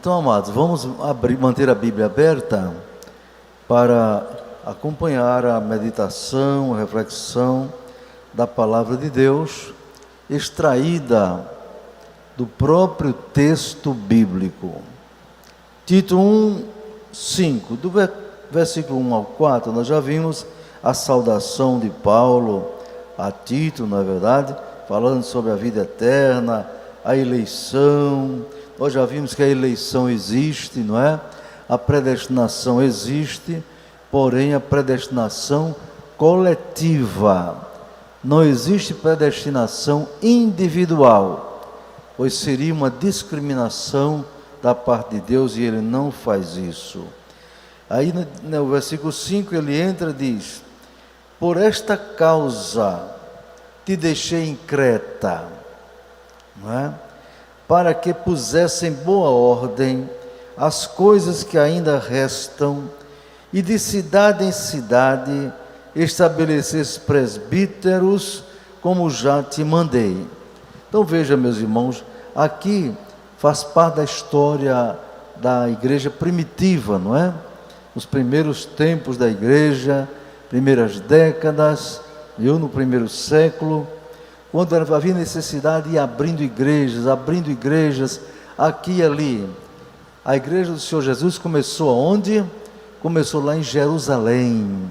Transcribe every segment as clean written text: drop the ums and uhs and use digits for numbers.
Então, amados, vamos manter a Bíblia aberta para acompanhar a meditação, a reflexão da palavra de Deus, extraída do próprio texto bíblico. Tito 1:5, do versículo 1 ao 4, nós já vimos a saudação de Paulo a Tito, na verdade, falando sobre a vida eterna, a eleição. Nós já vimos que a eleição existe, não é? A predestinação existe, porém a predestinação coletiva. Não existe predestinação individual, pois seria uma discriminação da parte de Deus e Ele não faz isso. Aí no versículo 5 ele entra e diz: por esta causa te deixei em Creta, não é? Para que pusesse em boa ordem as coisas que ainda restam, e de cidade em cidade estabelecesse presbíteros, como já te mandei. Então veja, meus irmãos, aqui faz parte da história da igreja primitiva, não é? Os primeiros tempos da igreja, primeiras décadas, no primeiro século, quando havia necessidade de ir abrindo igrejas, aqui e ali. A igreja do Senhor Jesus começou aonde? Começou lá em Jerusalém,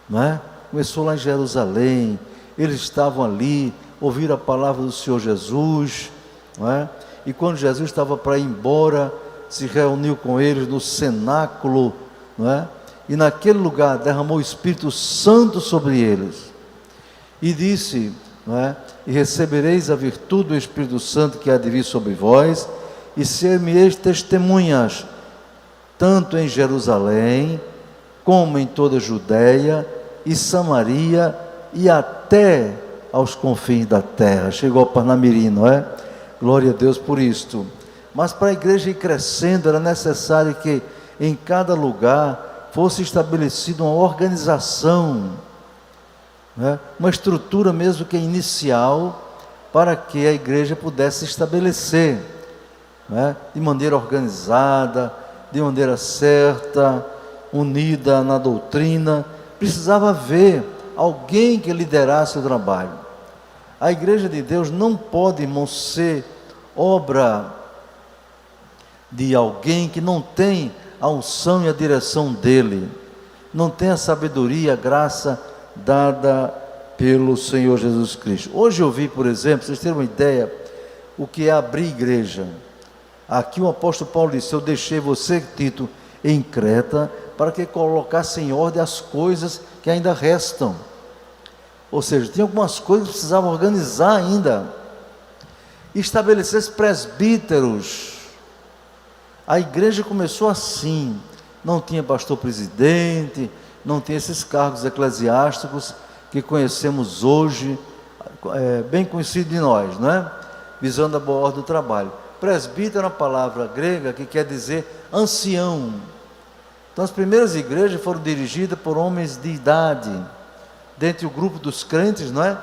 não é? Começou lá em Jerusalém, eles estavam ali, ouviram a palavra do Senhor Jesus, não é? E quando Jesus estava para ir embora, se reuniu com eles no cenáculo, não é? E naquele lugar derramou o Espírito Santo sobre eles, e disse, não é? E recebereis a virtude do Espírito Santo que há de vir sobre vós, e ser-me-eis testemunhas, tanto em Jerusalém, como em toda a Judeia e Samaria, e até aos confins da terra. Chegou ao Parnamirim, não é? Glória a Deus por isto. Mas para a igreja ir crescendo, era necessário que em cada lugar fosse estabelecida uma organização, né? Uma estrutura mesmo que inicial, para que a igreja pudesse se estabelecer, né? De maneira organizada, de maneira certa, unida na doutrina. Precisava haver alguém que liderasse o trabalho. A igreja de Deus não pode, irmãos, ser obra de alguém que não tem a unção e a direção dele, não tem a sabedoria, a graça dada pelo Senhor Jesus Cristo. Hoje eu vi, por exemplo, vocês terem uma ideia, o que é abrir igreja. Aqui o apóstolo Paulo disse: eu deixei você, Tito, em Creta, para que colocasse em ordem as coisas que ainda restam. Ou seja, tinha algumas coisas que precisavam organizar ainda. Estabelecesse presbíteros. A igreja começou assim, não tinha pastor presidente, não tinha esses cargos eclesiásticos que conhecemos hoje, bem conhecido de nós, não é? Visando a boa ordem do trabalho. Presbítero é uma palavra grega que quer dizer ancião. Então as primeiras igrejas foram dirigidas por homens de idade, dentre o grupo dos crentes, não é?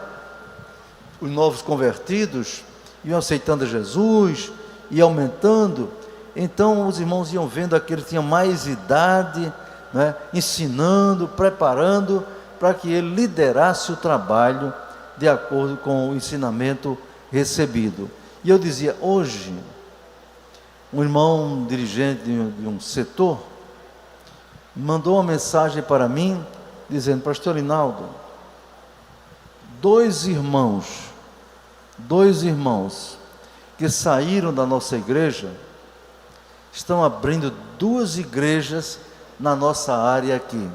Os novos convertidos iam aceitando Jesus, iam aumentando. Então os irmãos iam vendo aquele que tinha mais idade, né, ensinando, preparando para que ele liderasse o trabalho de acordo com o ensinamento recebido. E eu dizia, hoje, um irmão dirigente de um setor mandou uma mensagem para mim, dizendo: pastor Rinaldo, dois irmãos que saíram da nossa igreja estão abrindo 2 igrejas na nossa área aqui.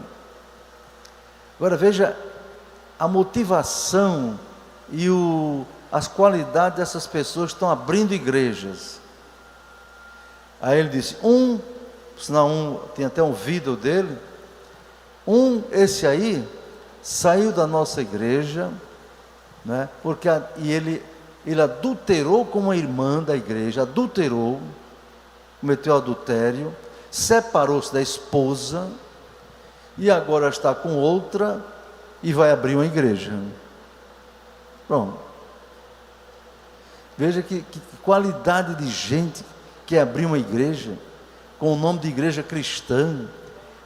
Agora veja a motivação e as qualidades dessas pessoas que estão abrindo igrejas. Aí ele disse, tem até um vídeo dele, esse aí saiu da nossa igreja, né, porque ele adulterou com uma irmã da igreja, cometeu adultério, separou-se da esposa e agora está com outra e vai abrir uma igreja. Pronto. Veja que qualidade de gente quer abrir uma igreja, com o nome de igreja cristã,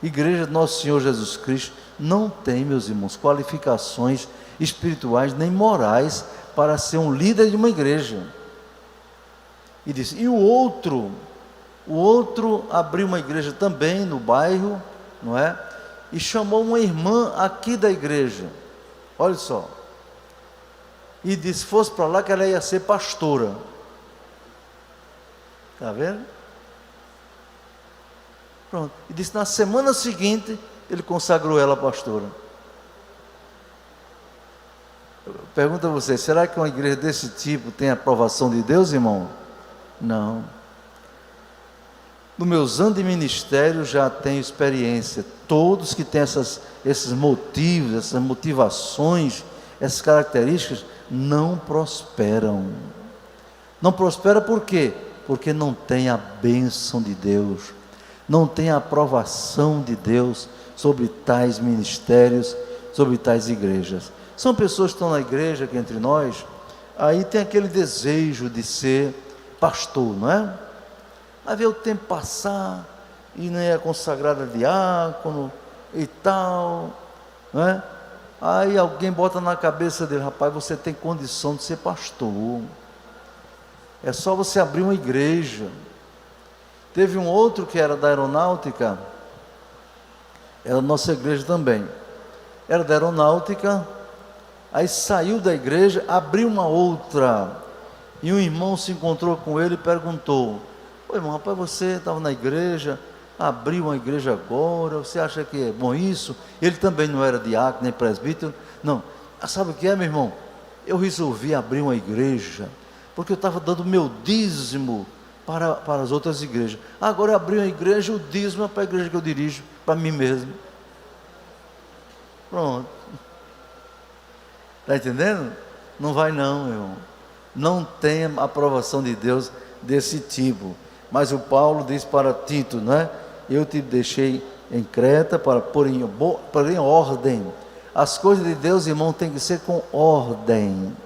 igreja do nosso Senhor Jesus Cristo, não tem, meus irmãos, qualificações espirituais nem morais para ser um líder de uma igreja. E disse, e o outro abriu uma igreja também no bairro, não é? E chamou uma irmã aqui da igreja, olha só, e disse, se fosse para lá que ela ia ser pastora. Está vendo? Pronto. E disse, na semana seguinte, ele consagrou ela pastora. Pergunto a você, será que uma igreja desse tipo tem a aprovação de Deus, irmão? Não. No meus anos de ministério já tenho experiência. Todos que têm esses motivos, essas motivações, essas características, não prosperam. Não prospera por quê? Porque não tem a bênção de Deus, não tem a aprovação de Deus sobre tais ministérios, sobre tais igrejas. São pessoas que estão na igreja aqui entre nós, aí tem aquele desejo de ser pastor, não é? Aí vê o tempo passar, e nem é consagrado a diácono e tal, não é? Aí alguém bota na cabeça dele, rapaz, você tem condição de ser pastor, é só você abrir uma igreja. Teve um outro que era da aeronáutica, era da nossa igreja também, era da aeronáutica, aí saiu da igreja, abriu uma outra, e um irmão se encontrou com ele e perguntou, ô irmão, rapaz, você estava na igreja, abriu uma igreja agora, você acha que é bom isso? Ele também não era diácono nem presbítero, não. Sabe o que é, meu irmão? Eu resolvi abrir uma igreja, porque eu estava dando meu dízimo para as outras igrejas. Agora eu abri uma igreja, o dízimo é para a igreja que eu dirijo, para mim mesmo. Pronto. Está entendendo? Não vai não, meu irmão. Não tem a aprovação de Deus desse tipo. Mas o Paulo diz para Tito, né? Eu te deixei em Creta para pôr em ordem. As coisas de Deus, irmão, tem que ser com ordem.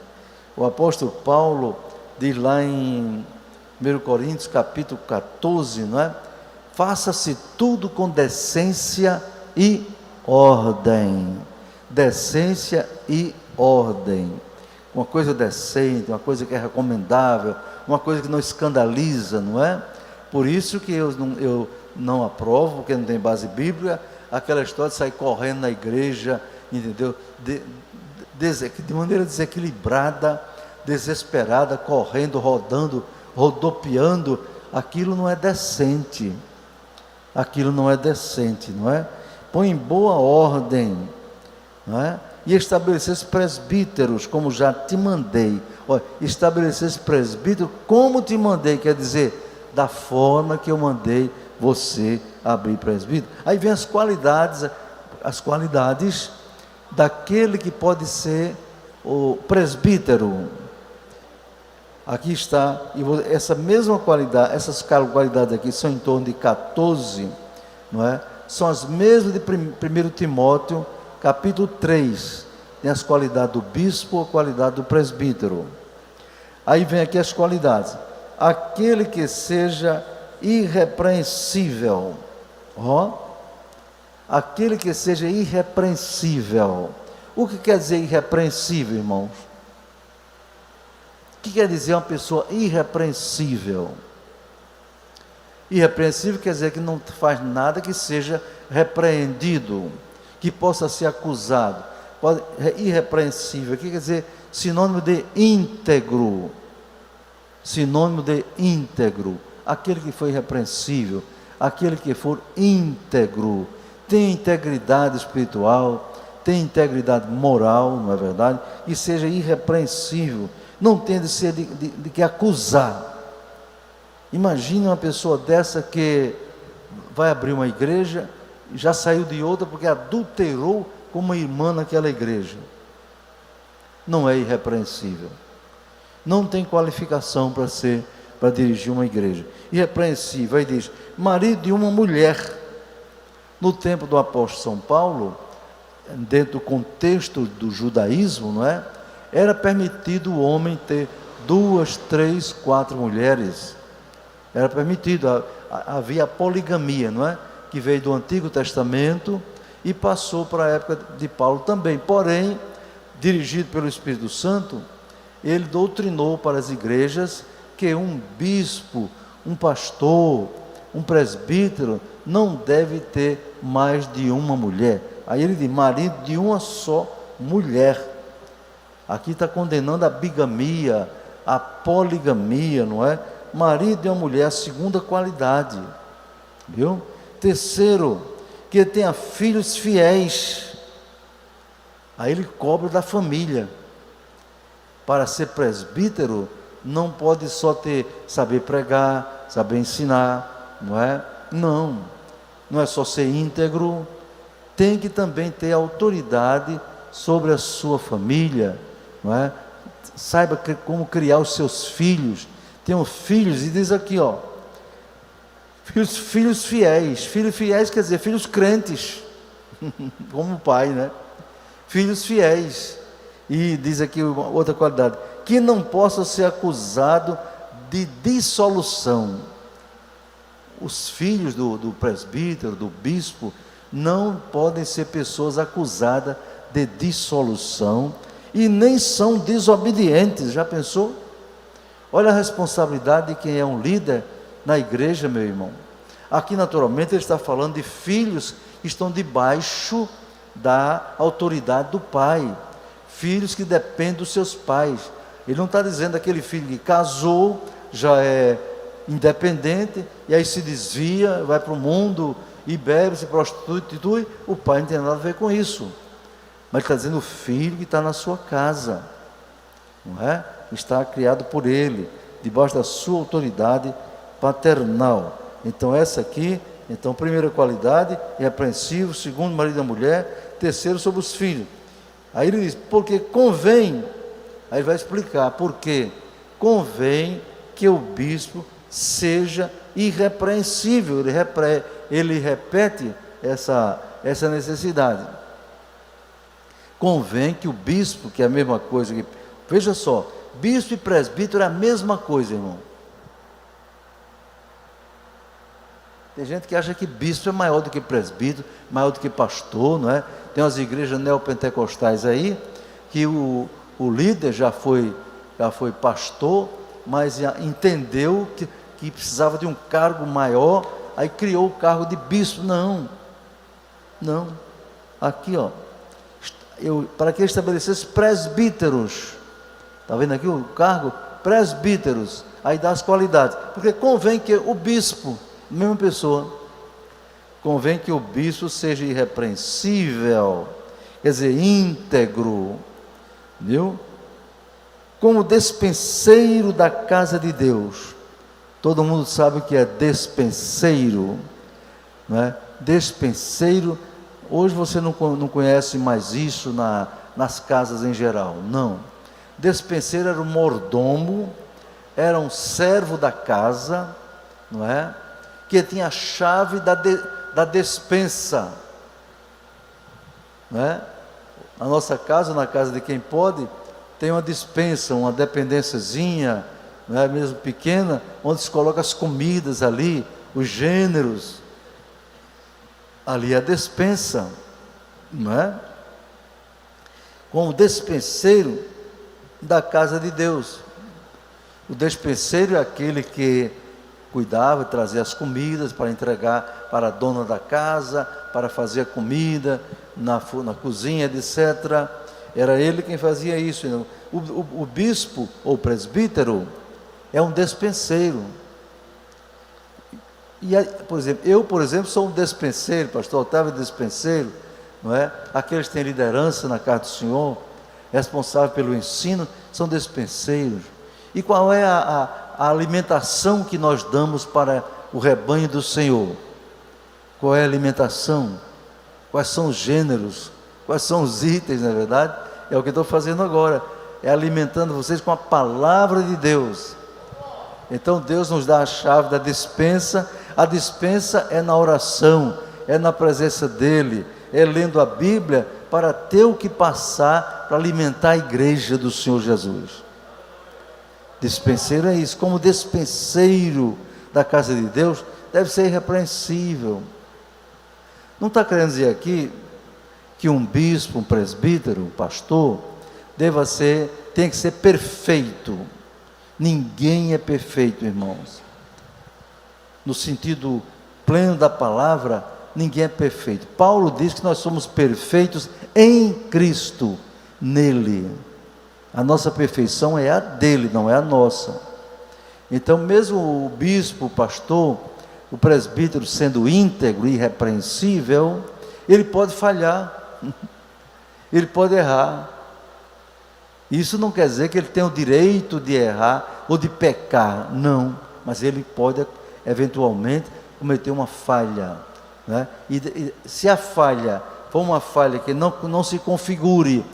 O apóstolo Paulo diz lá em 1 Coríntios capítulo 14, não é? Faça-se tudo com decência e ordem. Decência e ordem. Uma coisa decente, uma coisa que é recomendável, uma coisa que não escandaliza, não é? Por isso que eu não aprovo, porque não tem base bíblica, aquela história de sair correndo na igreja, entendeu? De maneira desequilibrada, desesperada, correndo, rodando, rodopiando, aquilo não é decente. Aquilo não é decente, não é? Põe em boa ordem, não é? E estabelecer presbíteros, como já te mandei. Olha, estabelecer presbíteros, como te mandei, quer dizer, da forma que eu mandei você abrir presbítero. Aí vem as qualidades daquele que pode ser o presbítero. Aqui está, e essa mesma qualidade, essas qualidades aqui são em torno de 14, não é? São as mesmas de 1 Timóteo, capítulo 3, tem as qualidades do bispo, a qualidade do presbítero. Aí vem aqui as qualidades, aquele que seja irrepreensível, aquele que seja irrepreensível. O que quer dizer irrepreensível, irmãos? O que quer dizer uma pessoa irrepreensível? Irrepreensível quer dizer que não faz nada que seja repreendido, que possa ser acusado. Irrepreensível, o que quer dizer? Sinônimo de íntegro. Sinônimo de íntegro. Aquele que foi irrepreensível, aquele que for íntegro, tem integridade espiritual, tem integridade moral, não é verdade? E seja irrepreensível, não tem de ser de que acusar. Imagine uma pessoa dessa que vai abrir uma igreja, já saiu de outra porque adulterou com uma irmã naquela igreja. Não é irrepreensível, não tem qualificação para dirigir uma igreja. Irrepreensível, aí diz, marido de uma mulher. No tempo do apóstolo São Paulo, dentro do contexto do judaísmo, não é? Era permitido o homem ter 2, 3, 4 mulheres. era permitido. Havia a poligamia, não é? Que veio do Antigo Testamento e passou para a época de Paulo também. Porém, dirigido pelo Espírito Santo, ele doutrinou para as igrejas que um bispo, um pastor, um presbítero não deve ter mais de uma mulher. Aí ele diz, marido de uma só mulher. Aqui está condenando a bigamia, a poligamia, não é? Marido de uma mulher, a segunda qualidade, viu? Terceiro, que tenha filhos fiéis. Aí ele cobra da família. Para ser presbítero, não pode só saber pregar, saber ensinar, não é? Não é só ser íntegro, tem que também ter autoridade sobre a sua família, não é? Saiba como criar os seus filhos. Tenham filhos, e diz aqui, ó, filhos fiéis. Filhos fiéis quer dizer filhos crentes, como o pai, né? Filhos fiéis. E diz aqui outra qualidade, que não possa ser acusado de dissolução. Os filhos do presbítero, do bispo, não podem ser pessoas acusadas de dissolução e nem são desobedientes. Já pensou? Olha a responsabilidade de quem é um líder na igreja, meu irmão. Aqui naturalmente ele está falando de filhos que estão debaixo da autoridade do pai, filhos que dependem dos seus pais. Ele não está dizendo aquele filho que casou, já é independente, e aí se desvia, vai para o mundo e bebe, se prostitui. O pai não tem nada a ver com isso. Mas ele está dizendo o filho que está na sua casa, não é? Está criado por ele, debaixo da sua autoridade paternal. Então essa aqui, primeira qualidade, irrepreensível. Segundo, marido da mulher. Terceiro, sobre os filhos. Aí ele diz, porque convém, aí ele vai explicar, porque convém que o bispo seja irrepreensível. Ele repete essa necessidade. Convém que o bispo, que é a mesma coisa que, veja só, bispo e presbítero é a mesma coisa, irmão. Tem gente que acha que bispo é maior do que presbítero, maior do que pastor, não é? Tem umas igrejas neopentecostais aí, que o líder já foi pastor, mas entendeu que precisava de um cargo maior, aí criou o cargo de bispo. Não, aqui ó, para que ele estabelecesse presbíteros, está vendo aqui o cargo? Presbíteros, aí dá as qualidades, porque convém que o bispo, mesma pessoa, convém que o bispo seja irrepreensível, quer dizer, íntegro, viu? Como despenseiro da casa de Deus. Todo mundo sabe o que é despenseiro, não é? Despenseiro, hoje você não conhece mais isso nas casas em geral, não. Despenseiro era um mordomo, era um servo da casa, não é? Que tinha a chave da despensa, não é? Na nossa casa, na casa de quem pode, tem uma despensa, uma dependênciazinha, não é, mesmo pequena, onde se coloca as comidas ali, os gêneros, ali é a despensa, não é? Como despenseiro da casa de Deus. O despenseiro é aquele que cuidava, trazia as comidas para entregar para a dona da casa, para fazer a comida na cozinha, etc. Era ele quem fazia isso. O bispo ou presbítero é um despenseiro. E por exemplo, eu sou um despenseiro, pastor Otávio é despenseiro, não é? Aqueles que têm liderança na casa do Senhor, responsável pelo ensino, são despenseiros. E qual é a alimentação que nós damos para o rebanho do Senhor? Qual é a alimentação? Quais são os gêneros? Quais são os itens, na verdade? É o que eu estou fazendo agora, é alimentando vocês com a palavra de Deus. Então Deus nos dá a chave da despensa. A despensa é na oração, é na presença dEle, é lendo a Bíblia para ter o que passar para alimentar a igreja do Senhor Jesus. Despenseiro é isso, como despenseiro da casa de Deus deve ser irrepreensível. Não está querendo dizer aqui que um bispo, um presbítero, um pastor, tem que ser perfeito. Ninguém é perfeito, irmãos. No sentido pleno da palavra, ninguém é perfeito. Paulo diz que nós somos perfeitos em Cristo, nele. A nossa perfeição é a dele, não é a nossa. Então, mesmo o bispo, o pastor, o presbítero sendo íntegro e irrepreensível, ele pode falhar, ele pode errar. Isso não quer dizer que ele tem o direito de errar ou de pecar, não, mas ele pode eventualmente cometer uma falha, né? E se a falha for uma falha que não se configure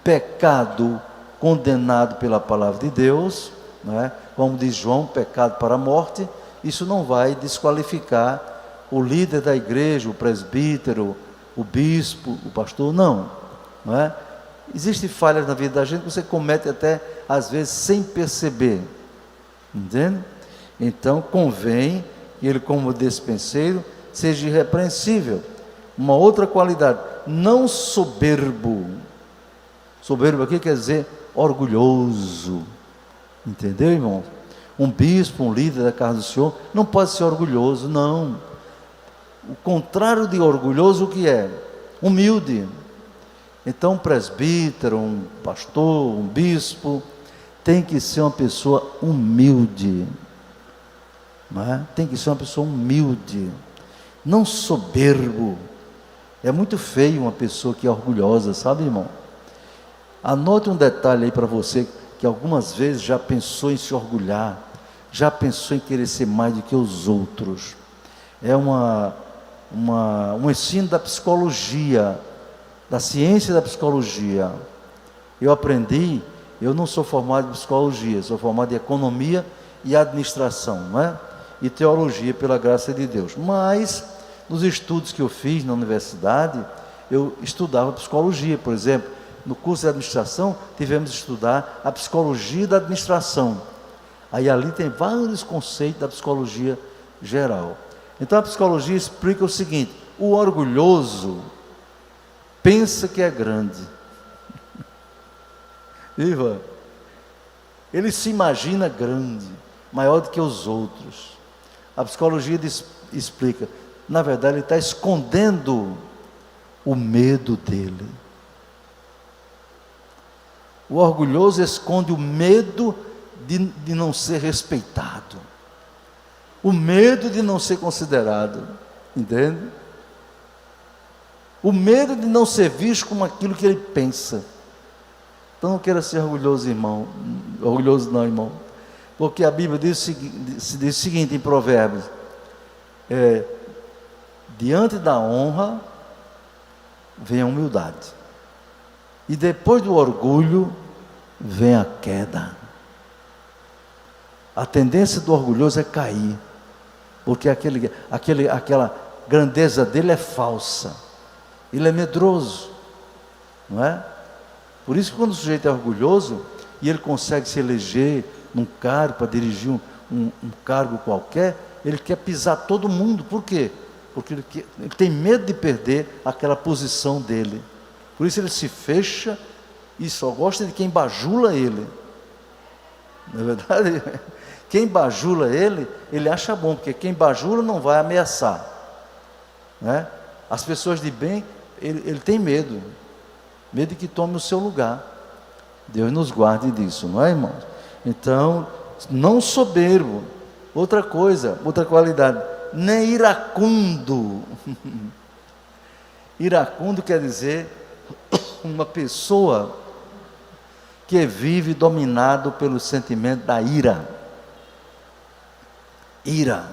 pecado condenado pela palavra de Deus, né? Como diz João, pecado para a morte, isso não vai desqualificar o líder da igreja, o presbítero, o bispo, o pastor, não é? Existem falhas na vida da gente que você comete até às vezes sem perceber, entende? Então convém que ele, como despenseiro, seja irrepreensível. Uma outra qualidade, não soberbo. Soberbo aqui quer dizer orgulhoso, entendeu, irmão? Um bispo, um líder da casa do Senhor não pode ser orgulhoso, não. O contrário de orgulhoso, o que é? Humilde. Então um presbítero, um pastor, um bispo tem que ser uma pessoa humilde, não é? Tem que ser uma pessoa humilde, não soberbo. É muito feio uma pessoa que é orgulhosa, sabe, irmão? Anote um detalhe aí para você, que algumas vezes já pensou em se orgulhar, já pensou em querer ser mais do que os outros. É um ensino da psicologia, da ciência da psicologia. Eu aprendi, eu não sou formado em psicologia, sou formado em economia e administração, não é? E teologia, pela graça de Deus. Mas, nos estudos que eu fiz na universidade, eu estudava psicologia, por exemplo. No curso de administração, tivemos que estudar a psicologia da administração. Aí ali tem vários conceitos da psicologia geral. Então a psicologia explica o seguinte: o orgulhoso pensa que é grande. Viva? Ele se imagina grande, maior do que os outros. A psicologia explica, na verdade ele está escondendo o medo dele. O orgulhoso esconde o medo de não ser respeitado, o medo de não ser considerado, entende? O medo de não ser visto como aquilo que ele pensa. Então não queira ser orgulhoso, irmão. Orgulhoso não, irmão. Porque a Bíblia diz o seguinte em Provérbios: diante da honra vem a humildade, e depois do orgulho vem a queda. A tendência do orgulhoso é cair, porque aquela grandeza dele é falsa, ele é medroso, não é? Por isso que quando o sujeito é orgulhoso e ele consegue se eleger num cargo, para dirigir um cargo qualquer, ele quer pisar todo mundo. Por quê? Porque ele tem medo de perder aquela posição dele. Por isso ele se fecha e só gosta de quem bajula ele. Não é verdade? Quem bajula ele acha bom, porque quem bajula não vai ameaçar, né? As pessoas de bem, ele tem medo de que tome o seu lugar. Deus nos guarde disso, não é, irmãos? Então, não soberbo. Outra coisa, outra qualidade, nem iracundo. Iracundo quer dizer uma pessoa que vive dominado pelo sentimento da ira. Ira,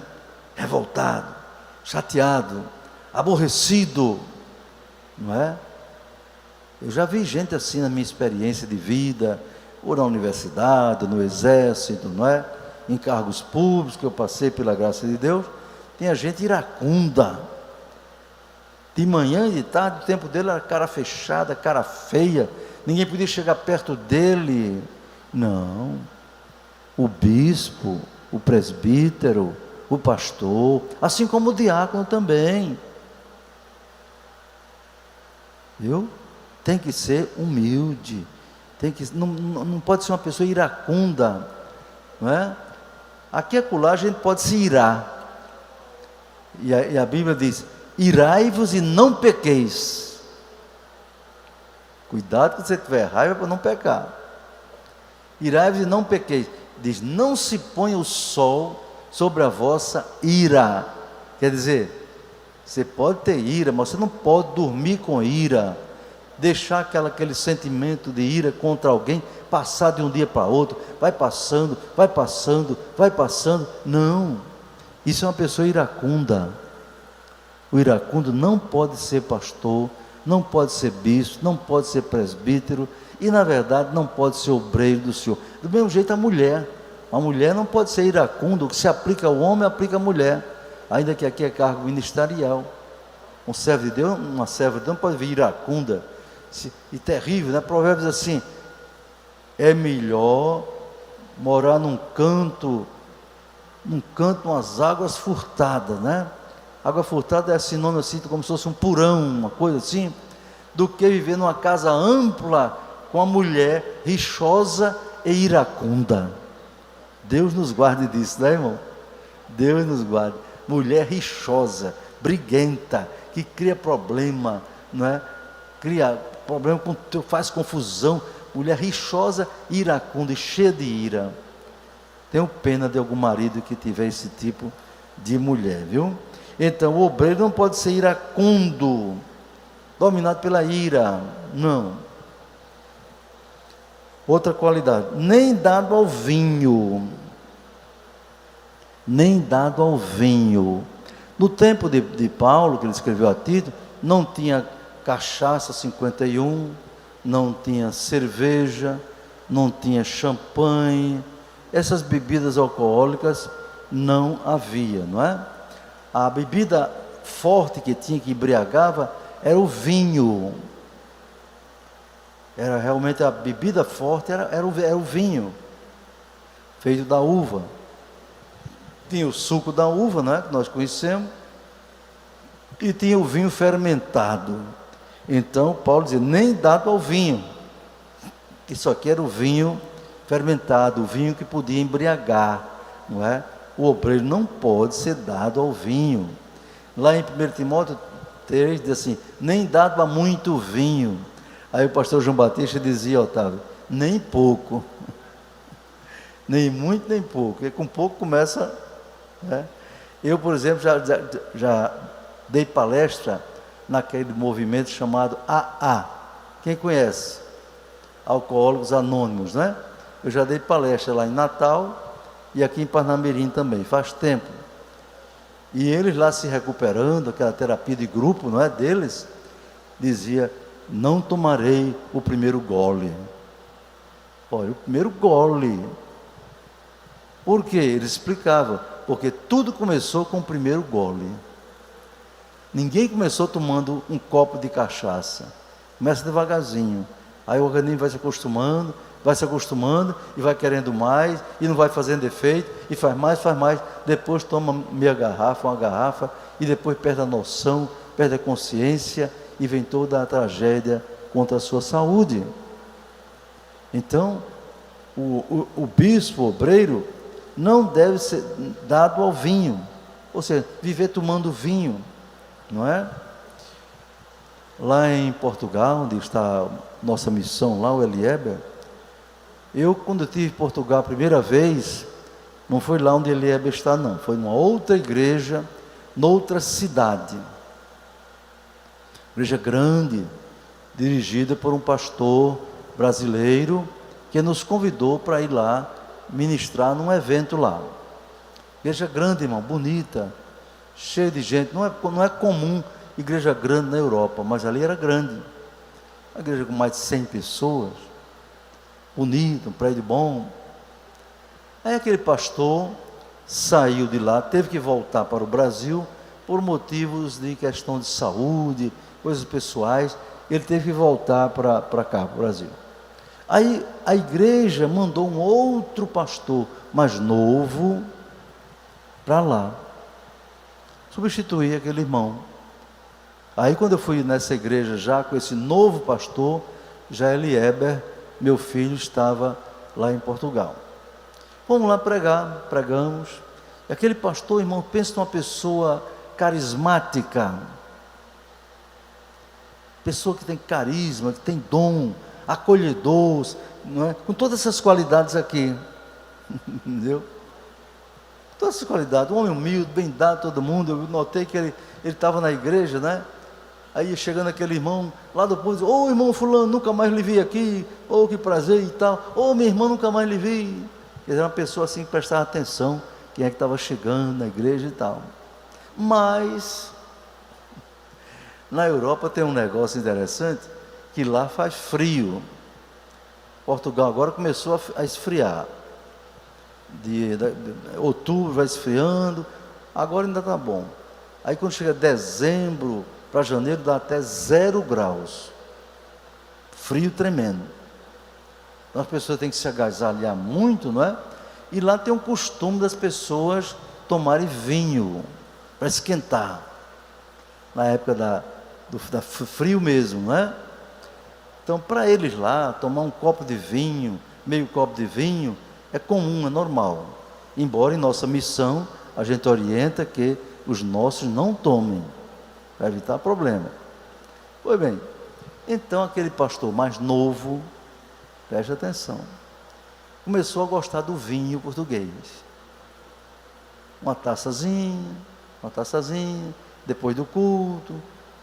revoltado, chateado, aborrecido, não é? Eu já vi gente assim na minha experiência de vida, ou na universidade, no exército, não é? Em cargos públicos que eu passei pela graça de Deus, tinha gente iracunda. De manhã e de tarde, o tempo dele era cara fechada, cara feia, ninguém podia chegar perto dele. Não, o bispo, o presbítero, o pastor, assim como o diácono também. Viu? Tem que ser humilde, não pode ser uma pessoa iracunda, não é? Aqui e acolá a gente pode se irar, e a Bíblia diz: irai-vos e não pequeis. Cuidado quando você tiver raiva para não pecar. Irai-vos e não pequeis. Diz: não se ponha o sol sobre a vossa ira. Quer dizer, você pode ter ira, mas você não pode dormir com ira, deixar aquele sentimento de ira contra alguém passar de um dia para outro, vai passando, não, isso é uma pessoa iracunda. O iracundo não pode ser pastor, não pode ser bispo, não pode ser presbítero, e na verdade não pode ser obreiro do Senhor. Do mesmo jeito a mulher não pode ser iracunda. O que se aplica ao homem, aplica à mulher, ainda que aqui é cargo ministerial. Um servo de Deus, uma serva de Deus não pode vir iracunda, e terrível, né? Provérbios assim: é melhor morar num canto, umas águas furtadas, né? Água furtada é sinônimo assim, como se fosse um porão, uma coisa assim, do que viver numa casa ampla com a mulher rixosa e iracunda. Deus nos guarde disso, né, irmão? Deus nos guarde. Mulher rixosa, briguenta, que cria problema, não é? Cria problema, faz confusão. Mulher rixosa, iracunda e cheia de ira. Tenho pena de algum marido que tiver esse tipo de mulher, viu? Então o obreiro não pode ser iracundo, dominado pela ira, não. Outra qualidade: nem dado ao vinho. Nem dado ao vinho. No tempo de Paulo, que ele escreveu a Tito, não tinha cachaça 51, não tinha cerveja, não tinha champanhe, essas bebidas alcoólicas não havia, não é? A bebida forte que tinha, que embriagava, era o vinho. Era realmente a bebida forte, era o vinho, feito da uva. Tinha o suco da uva, não é? Que nós conhecemos, e tinha o vinho fermentado. Então Paulo dizia: nem dado ao vinho. Isso aqui era o vinho fermentado, o vinho que podia embriagar, não é? O obreiro não pode ser dado ao vinho. Lá em 1 Timóteo 3 diz assim: nem dado a muito vinho. Aí o pastor João Batista dizia: Otávio, nem pouco, nem muito nem pouco, porque com pouco começa, né? Eu, por exemplo, já dei palestra naquele movimento chamado AA. Quem conhece? Alcoólicos Anônimos, né? Eu já dei palestra lá em Natal e aqui em Parnamirim também, faz tempo. E eles lá se recuperando, aquela terapia de grupo, não é, deles, dizia: não tomarei o primeiro gole. Olha, o primeiro gole. Por quê? Eles explicavam: porque tudo começou com o primeiro gole. Ninguém começou tomando um copo de cachaça. Começa devagarzinho. Aí o organismo vai se acostumando e vai querendo mais, e não vai fazendo efeito, e faz mais, depois toma meia garrafa, uma garrafa, e depois perde a noção, perde a consciência, e vem toda a tragédia contra a sua saúde. Então, o bispo, o obreiro, não deve ser dado ao vinho, ou seja, viver tomando vinho, não é? Lá em Portugal, onde está a nossa missão, lá o Elieber, eu, quando estive em Portugal a primeira vez, não foi lá onde Elieber está, não, foi numa outra igreja, noutra cidade, igreja grande, dirigida por um pastor brasileiro, que nos convidou para ir lá ministrar num evento lá. Igreja grande, irmão, bonita, cheia de gente. Não é comum igreja grande na Europa, mas ali era grande. Uma igreja com mais de 100 pessoas, bonita, um prédio bom. Aí aquele pastor saiu de lá, teve que voltar para o Brasil por motivos de questão de saúde, coisas pessoais. Ele teve que voltar para cá, para o Brasil. Aí a igreja mandou um outro pastor mais novo para lá, substituir aquele irmão. Aí quando eu fui nessa igreja já com esse novo pastor, já Elieber, meu filho, estava lá em Portugal. Vamos lá pregar, pregamos. E aquele pastor, irmão, pensa numa pessoa carismática, pessoa que tem carisma, que tem dom, acolhedor, não é? Com todas essas qualidades aqui, entendeu? Todas essas qualidades, um homem humilde, bem dado a todo mundo. Eu notei que ele estava na igreja, né? Aí chegando aquele irmão lá do povo, ô irmão fulano, nunca mais lhe vi aqui, ô que prazer e tal, ô minha irmã, nunca mais lhe vi. Ele era uma pessoa assim que prestava atenção, quem é que estava chegando na igreja e tal. Mas na Europa tem um negócio interessante, que lá faz frio. Portugal agora começou a esfriar. De outubro vai esfriando, agora ainda está bom. Aí quando chega dezembro para janeiro dá até 0 graus, frio tremendo. Então as pessoas têm que se agasalhar muito, não é? E lá tem um costume das pessoas tomarem vinho para esquentar, na época do frio mesmo, não é? Então para eles lá, tomar um copo de vinho, meio copo de vinho, é comum, é normal. Embora em nossa missão a gente orienta que os nossos não tomem, para evitar problema. Pois bem, então aquele pastor mais novo, preste atenção, começou a gostar do vinho português. Uma taçazinha, depois do culto,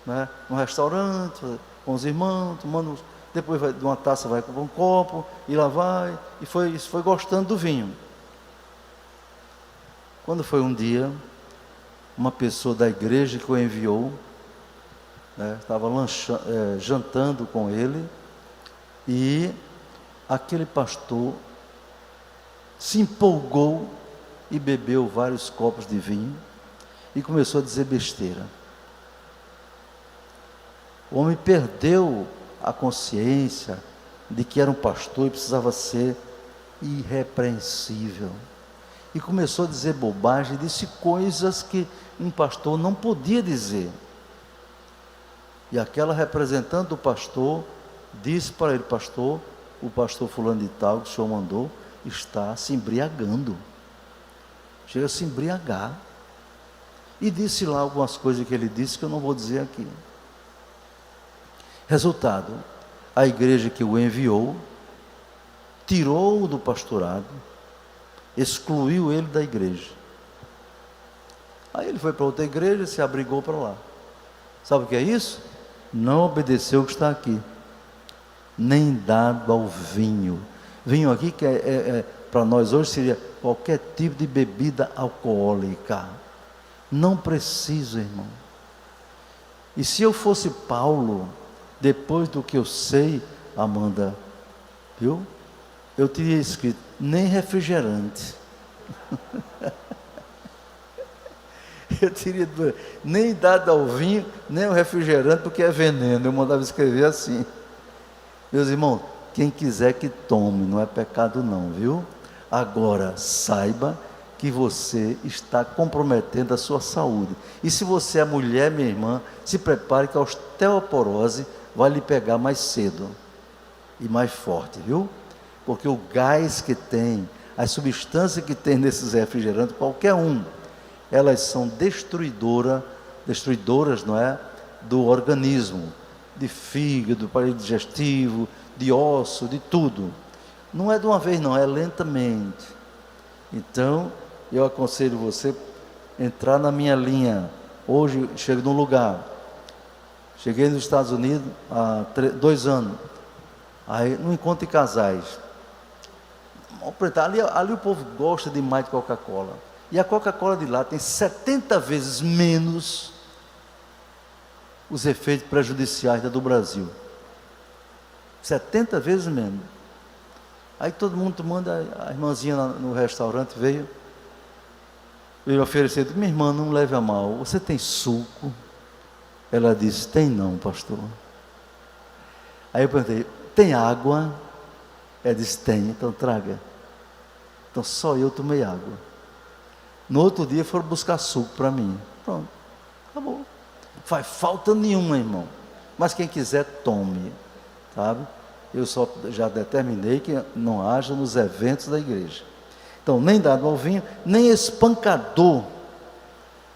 né, no restaurante, com os irmãos, tomando, depois de uma taça vai com um copo, e lá vai, e foi gostando do vinho. Quando foi um dia, uma pessoa da igreja que o enviou, né, estava jantando com ele, e aquele pastor se empolgou e bebeu vários copos de vinho e começou a dizer besteira. O homem perdeu a consciência de que era um pastor e precisava ser irrepreensível. E começou a dizer bobagem, disse coisas que um pastor não podia dizer. E aquela representante do pastor disse para ele: pastor, o pastor fulano de tal, que o senhor mandou, está se embriagando. Chega a se embriagar. E disse lá algumas coisas que ele disse que eu não vou dizer aqui. Resultado, a igreja que o enviou, tirou-o do pastorado, excluiu ele da igreja. Aí ele foi para outra igreja e se abrigou para lá. Sabe o que é isso? Não obedeceu o que está aqui, nem dado ao vinho. Vinho aqui que para nós hoje seria qualquer tipo de bebida alcoólica. Não precisa, irmão. E se eu fosse Paulo, depois do que eu sei, Amanda, viu? Eu teria escrito, nem refrigerante. Eu teria nem dado ao vinho, nem ao refrigerante, porque é veneno. Eu mandava escrever assim. Meus irmãos, quem quiser que tome, não é pecado não, viu? Agora, saiba que você está comprometendo a sua saúde. E se você é mulher, minha irmã, se prepare que a osteoporose vai lhe pegar mais cedo e mais forte, viu? Porque o gás que tem, as substâncias que tem nesses refrigerantes, qualquer um, elas são destruidoras, não é? Do organismo, de fígado, aparelho digestivo, de osso, de tudo. Não é de uma vez não, é lentamente. Então, eu aconselho você a entrar na minha linha. Hoje, chego num lugar, cheguei nos Estados Unidos há 2 anos, aí no encontro de casais, ali o povo gosta demais de Coca-Cola, e a Coca-Cola de lá tem 70 vezes menos os efeitos prejudiciais da do Brasil, 70 vezes menos. Aí todo mundo tomando, a irmãzinha no restaurante veio oferecer, minha irmã, não leve a mal, você tem suco? Ela disse, tem não, pastor. Aí eu perguntei, tem água? Ela disse, tem, então traga. Então só eu tomei água. No outro dia foram buscar suco para mim. Pronto, acabou. Não faz falta nenhuma, irmão. Mas quem quiser, tome, sabe? Eu só já determinei que não haja nos eventos da igreja. Então, nem dado ao vinho, nem espancador.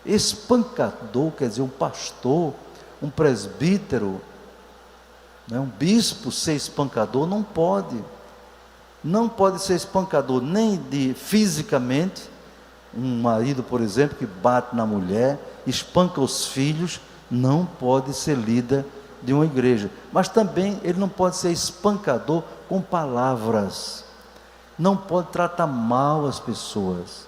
Espancador quer dizer um pastor, um presbítero, né? Um bispo ser espancador não pode. Não pode ser espancador nem fisicamente. Um marido, por exemplo, que bate na mulher, espanca os filhos, não pode ser líder de uma igreja. Mas também ele não pode ser espancador com palavras. Não pode tratar mal as pessoas.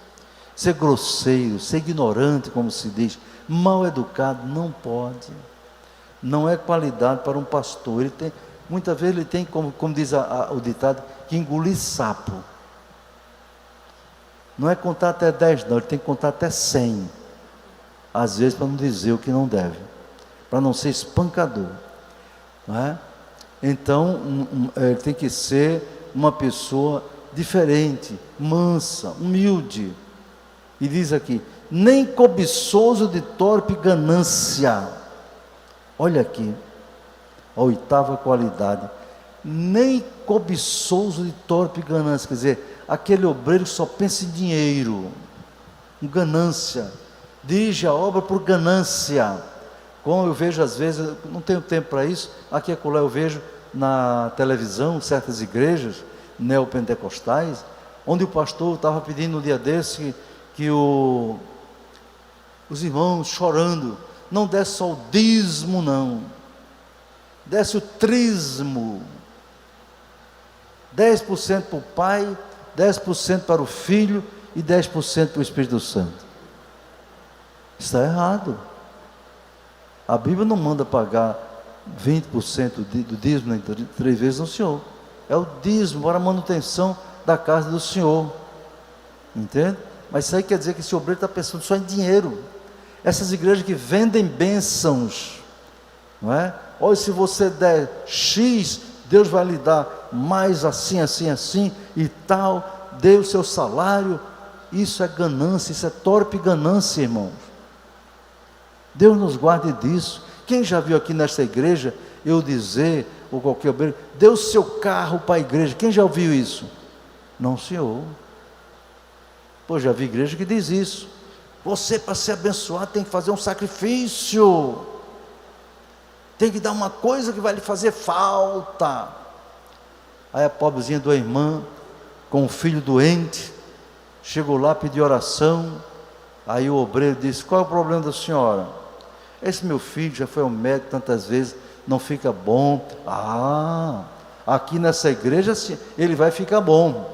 Ser grosseiro, ser ignorante, como se diz, mal educado, não pode. Não é qualidade para um pastor. Ele tem, muitas vezes ele tem, como diz o ditado, que engolir sapo. Não é contar até 10 não, ele tem que contar até 100. Às vezes para não dizer o que não deve. Para não ser espancador. Não é? Então, ele tem que ser uma pessoa diferente, mansa, humilde. E diz aqui, nem cobiçoso de torpe ganância. Olha aqui, a oitava qualidade. Nem cobiçoso de torpe ganância. Quer dizer, aquele obreiro que só pensa em dinheiro, em ganância. Dirige a obra por ganância. Como eu vejo às vezes, não tenho tempo para isso, aqui e acolá eu vejo na televisão, certas igrejas neopentecostais, onde o pastor estava pedindo um dia desse que os irmãos chorando, não desse só o dízimo não, desse o trismo, 10% para o Pai, 10% para o Filho e 10% para o Espírito Santo. Isso está errado. A Bíblia não manda pagar 20% do dízimo, nem 3 vezes no Senhor. É o dízimo para a manutenção da casa do Senhor. Entende? Mas isso aí quer dizer que esse obreiro está pensando só em dinheiro. Essas igrejas que vendem bênçãos, não é? Olha, se você der X, Deus vai lhe dar mais assim, assim, assim e tal, dê o seu salário. Isso é ganância, isso é torpe ganância, irmãos. Deus nos guarde disso. Quem já viu aqui nesta igreja, eu dizer, ou qualquer obreiro, dê o seu carro para a igreja? Quem já ouviu isso? Não, senhor. Pô, já vi igreja que diz isso. Você, para ser abençoado, tem que fazer um sacrifício. Tem que dar uma coisa que vai lhe fazer falta. Aí a pobrezinha da irmã, com o filho doente, chegou lá, pediu oração. Aí o obreiro disse, qual é o problema da senhora? Esse meu filho já foi ao médico tantas vezes, não fica bom. Ah, aqui nessa igreja ele vai ficar bom.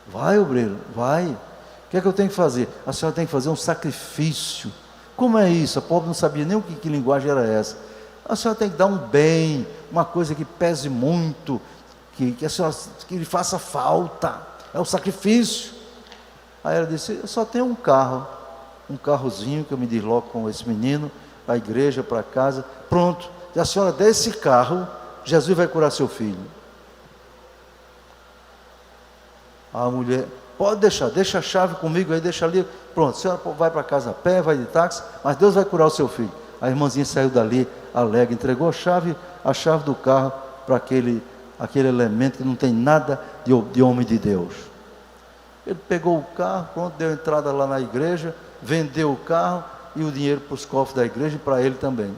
Vai, obreiro, vai. O que é que eu tenho que fazer? A senhora tem que fazer um sacrifício. Como é isso? A pobre não sabia nem que linguagem era essa. A senhora tem que dar um bem, uma coisa que pese muito, que a senhora, que lhe faça falta. É o sacrifício. Aí ela disse, eu só tenho um carro, um carrozinho que eu me desloco com esse menino, a igreja, para casa, pronto, se a senhora der esse carro, Jesus vai curar seu filho. A mulher, pode deixar, deixa a chave comigo aí, deixa ali, pronto, a senhora vai para casa a pé, vai de táxi, mas Deus vai curar o seu filho. A irmãzinha saiu dali, alegre, entregou a chave do carro para aquele elemento que não tem nada de homem de Deus. Ele pegou o carro, pronto, deu entrada lá na igreja, vendeu o carro e o dinheiro para os cofres da igreja e para ele também.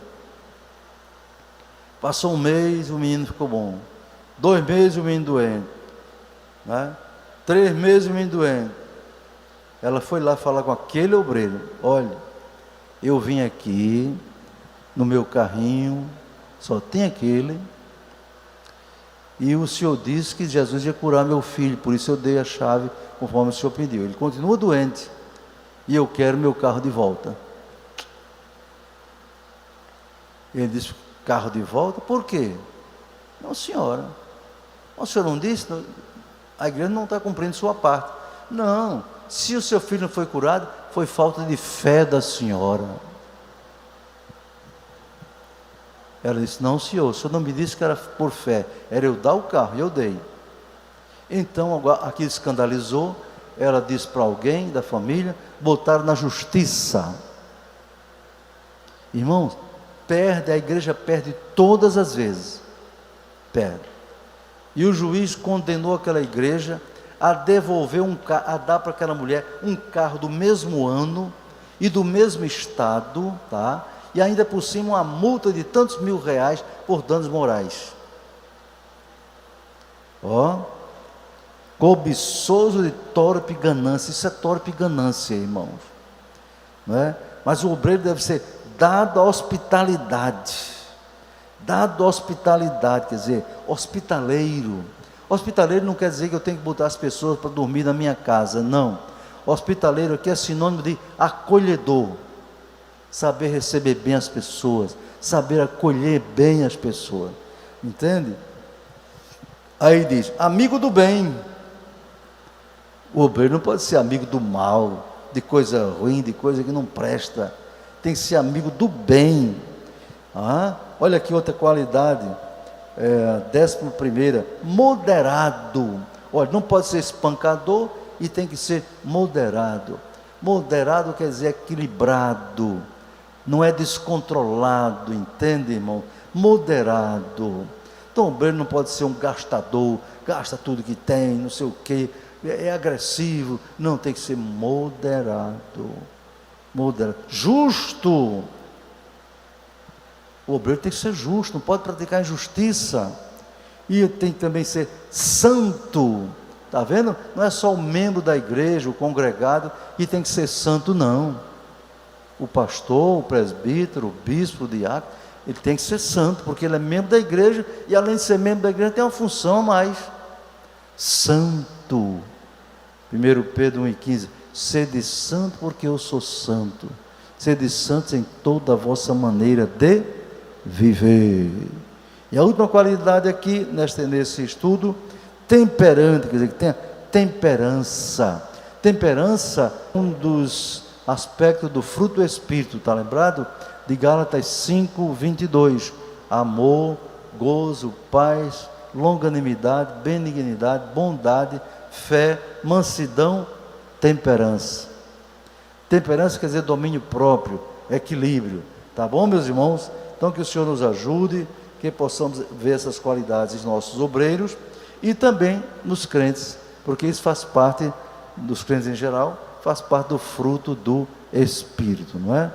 Passou 1 mês, o menino ficou bom. 2 meses, o menino doente, né? 3 meses, o menino doente. Ela foi lá falar com aquele obreiro, olha, eu vim aqui no meu carrinho, só tem aquele, e o senhor disse que Jesus ia curar meu filho, por isso eu dei a chave conforme o senhor pediu. Ele continua doente e eu quero meu carro de volta. Ele disse, carro de volta? Por quê? Não, senhora, o senhor não disse? A igreja não está cumprindo sua parte. Não, se o seu filho não foi curado, foi falta de fé da senhora. Ela disse, não, senhor, o senhor não me disse que era por fé, era eu dar o carro, e eu dei. Então aquilo escandalizou, ela disse para alguém da família, botaram na justiça. Irmãos, a igreja perde todas as vezes. Perde. E o juiz condenou aquela igreja a devolver a dar para aquela mulher um carro do mesmo ano e do mesmo estado, tá? E ainda por cima uma multa de tantos mil reais por danos morais. Cobiçoso de torpe ganância. Isso é torpe ganância, irmãos, não é? Mas o obreiro deve ser dado a hospitalidade. Dado a hospitalidade, quer dizer, hospitaleiro. Hospitaleiro não quer dizer que eu tenho que botar as pessoas para dormir na minha casa, não. Hospitaleiro aqui é sinônimo de acolhedor. Saber receber bem as pessoas, saber acolher bem as pessoas, entende? Aí diz, amigo do bem. O obreiro não pode ser amigo do mal, de coisa ruim, de coisa que não presta. Tem que ser amigo do bem. Olha aqui outra qualidade, 11ª, moderado. Olha, não pode ser espancador e tem que ser moderado. Moderado quer dizer equilibrado, não é descontrolado, entende, irmão? Moderado. Então o obreiro não pode ser um gastador, gasta tudo que tem, não sei o quê, é agressivo. Não, tem que ser moderado. Moderado. Justo. O obreiro tem que ser justo, não pode praticar injustiça. E tem que também ser santo. Está vendo? Não é só o membro da igreja, o congregado, que tem que ser santo, não. O pastor, o presbítero, o bispo, o diácono, ele tem que ser santo, porque ele é membro da igreja, e além de ser membro da igreja, tem uma função a mais. Santo. 1 Pedro 1,15. Sede santo, porque eu sou santo. Sede santos em toda a vossa maneira de viver. E a última qualidade aqui, nesse estudo, temperante, quer dizer, que tenha temperança. Temperança, um dos aspectos do fruto do Espírito, está lembrado? De Gálatas 5:22. Amor, gozo, paz, longanimidade, benignidade, bondade, fé, mansidão, temperança. Temperança quer dizer domínio próprio, equilíbrio. Tá bom, meus irmãos? Então que o Senhor nos ajude, que possamos ver essas qualidades nos nossos obreiros e também nos crentes, porque isso faz parte dos crentes em geral, faz parte do fruto do Espírito, não é?